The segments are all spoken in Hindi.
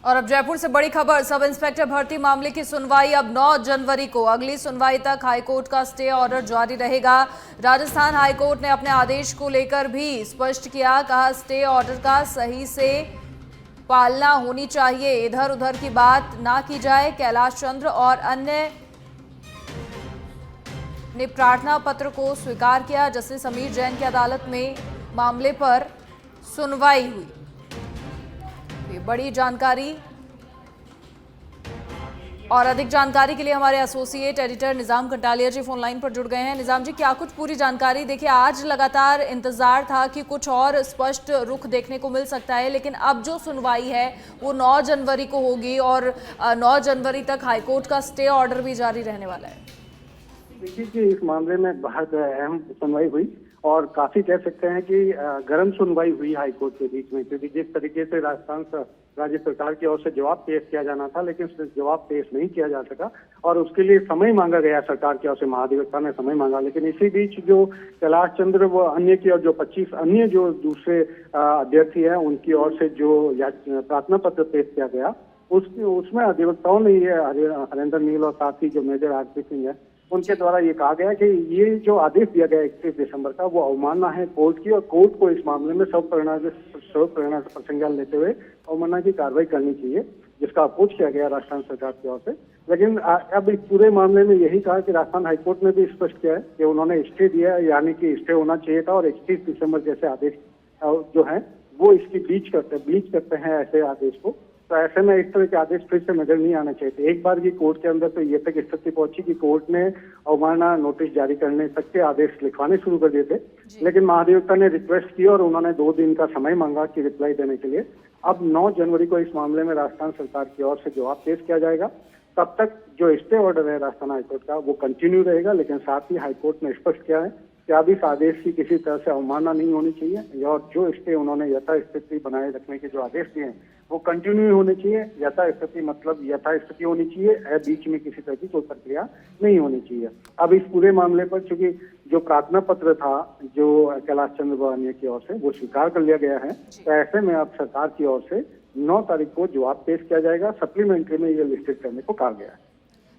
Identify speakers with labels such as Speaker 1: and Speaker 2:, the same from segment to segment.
Speaker 1: और अब जयपुर से बड़ी खबर, सब इंस्पेक्टर भर्ती मामले की सुनवाई अब 9 जनवरी को। अगली सुनवाई तक हाईकोर्ट का स्टे ऑर्डर जारी रहेगा। राजस्थान हाईकोर्ट ने अपने आदेश को लेकर भी स्पष्ट किया, कहा स्टे ऑर्डर का सही से पालना होनी चाहिए, इधर उधर की बात ना की जाए। कैलाश चंद्र और अन्य ने प्रार्थना पत्र को स्वीकार किया। जस्टिस समीर जैन की अदालत में मामले पर सुनवाई हुई। बड़ी जानकारी और अधिक जानकारी के लिए हमारे एसोसिएट एडिटर निजाम कंटालिया जी फोन लाइन पर जुड़ गए हैं। निजाम जी, क्या कुछ पूरी जानकारी? देखिए, आज लगातार इंतजार था कि कुछ और स्पष्ट रुख देखने को मिल सकता है, लेकिन अब जो सुनवाई है वो 9 जनवरी को होगी और 9 जनवरी तक हाईकोर्ट का स्टे ऑर्डर भी जारी रहने वाला है।
Speaker 2: देखिए कि इस मामले में बहुत अहम सुनवाई हुई और काफी कह सकते हैं कि गर्म सुनवाई हुई हाईकोर्ट के बीच में, क्योंकि जिस तरीके से राजस्थान राज्य सरकार की ओर से जवाब पेश किया जाना था, लेकिन जवाब पेश नहीं किया जा सका और उसके लिए समय मांगा गया सरकार की ओर से। महाधिवक्ता ने समय मांगा, लेकिन इसी बीच जो कैलाश चंद्र व अन्य की और जो 25 अन्य जो दूसरे अभ्यर्थी हैं उनकी ओर से जो प्रार्थना पत्र पेश किया गया, उसमें अधिवक्ताओं ने ये हरेंद्र नील और साथ ही जो मेजर आरपी सिंह है उनके द्वारा ये कहा गया कि ये जो आदेश दिया गया 31 दिसंबर का, वो अवमानना है कोर्ट की और कोर्ट को इस मामले में सब परिणाम पर संज्ञान लेते हुए अवमानना की कार्रवाई करनी चाहिए, जिसका अपोज किया गया राजस्थान सरकार की ओर से। लेकिन अब इस पूरे मामले में यही कहा कि राजस्थान हाईकोर्ट ने भी स्पष्ट किया है कि उन्होंने स्टे दिया है, यानी कि स्टे होना चाहिए था और 31 दिसंबर जैसे आदेश जो है वो इसकी ब्लीच करते हैं ऐसे आदेश को। तो ऐसे में इस तरह के आदेश फिर से नजर नहीं आना चाहिए थे। एक बार की कोर्ट के अंदर तो ये तक स्थिति पहुंची कि कोर्ट ने अवमानना नोटिस जारी करने तक के आदेश लिखवाने शुरू कर दिए थे, लेकिन महाधिवक्ता ने रिक्वेस्ट की और उन्होंने 2 दिन का समय मांगा कि रिप्लाई देने के लिए। अब 9 जनवरी को इस मामले में राजस्थान सरकार की ओर से जवाब पेश किया जाएगा। तब तक जो स्टे ऑर्डर है राजस्थान हाईकोर्ट का वो कंटिन्यू रहेगा, लेकिन साथ ही हाईकोर्ट ने स्पष्ट किया है कि अब इस आदेश की किसी तरह से अवमानना नहीं होनी चाहिए और जो स्टे उन्होंने यथास्थिति बनाए रखने के जो आदेश दिए हैं वो कंटिन्यू होने चाहिए। यथास्थिति मतलब यथास्थिति होनी चाहिए, बीच में किसी तरह की कोई प्रक्रिया नहीं होनी चाहिए। अब इस पूरे मामले पर चूंकि जो प्रार्थना पत्र था जो कैलाश चंद्र अन्य की ओर से वो स्वीकार कर लिया गया है, तो ऐसे में अब सरकार की ओर से 9 तारीख को जवाब पेश किया जाएगा। सप्लीमेंट्री में ये लिस्टेड करने को कहा गया है।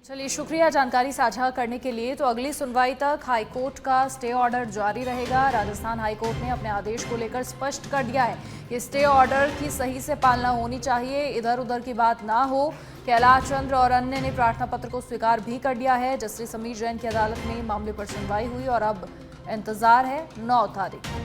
Speaker 1: चलिए, शुक्रिया जानकारी साझा करने के लिए। तो अगली सुनवाई तक हाईकोर्ट का स्टे ऑर्डर जारी रहेगा। राजस्थान हाईकोर्ट ने अपने आदेश को लेकर स्पष्ट कर दिया है कि स्टे ऑर्डर की सही से पालना होनी चाहिए, इधर उधर की बात ना हो। कैलाश चंद्र और अन्य ने प्रार्थना पत्र को स्वीकार भी कर दिया है। जस्टिस समीर जैन की अदालत में मामले पर सुनवाई हुई और अब इंतजार है 9 तारीख।